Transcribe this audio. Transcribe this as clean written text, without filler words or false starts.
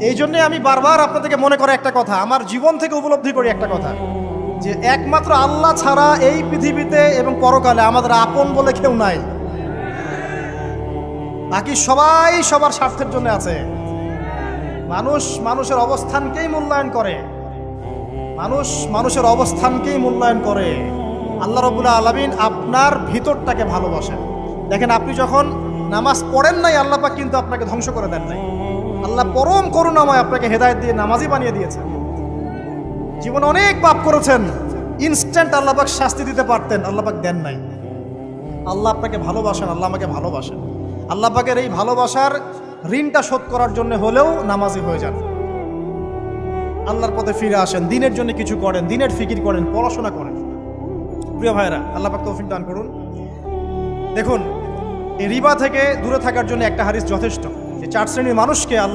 এই জন্যে আমি বারবার আপনাদেরকে মনে করে একটা কথা, আমার জীবন থেকে উপলব্ধি করি একটা কথা, যে একমাত্র আল্লাহ ছাড়া এই পৃথিবীতে এবং পরকালে আমাদের আপন বলে কেউ নাই। বাকি সবাই সবার স্বার্থের জন্য আছে। মানুষ মানুষের অবস্থানকেই মূল্যায়ন করে, মানুষ মানুষের অবস্থানকেই মূল্যায়ন করে। আল্লাহ রাব্বুল আলামিন আপনার ভিতরটাকে ভালোবাসেন। দেখেন, আপনি যখন নামাজ পড়েন নাই, আল্লাহ পাক কিন্তু আপনাকে ধ্বংস করে দেন নাই। আল্লাহ পরম করুণাময় আপনাকে হেদায়েত দিয়ে নামাজি বানিয়ে দিয়েছেন। জীবনে অনেক পাপ করেছেন, ইনস্ট্যান্ট আল্লাহ পাক শাস্তি দিতে পারতেন, আল্লাহ পাক দেন নাই। আল্লাহ আপনাকে ভালোবাসেন, আল্লাহ আমাকে ভালোবাসেন। আল্লাহ পাকের এই ভালোবাসার ঋণটা শোধ করার জন্য হলেও নামাজি হয়ে যান, আল্লাহর পথে ফিরে আসেন, দিনের জন্য কিছু করেন, দিনের ফিকির করেন, পড়াশোনা করেন। প্রিয় ভাইরা, আল্লাহ পাক তৌফিক দান করুন। দেখুন, এই রিবা থেকে দূরে থাকার জন্য একটা হাদিস যথেষ্ট, যে 4 শ্রেণীর মানুষকে আল্লাহ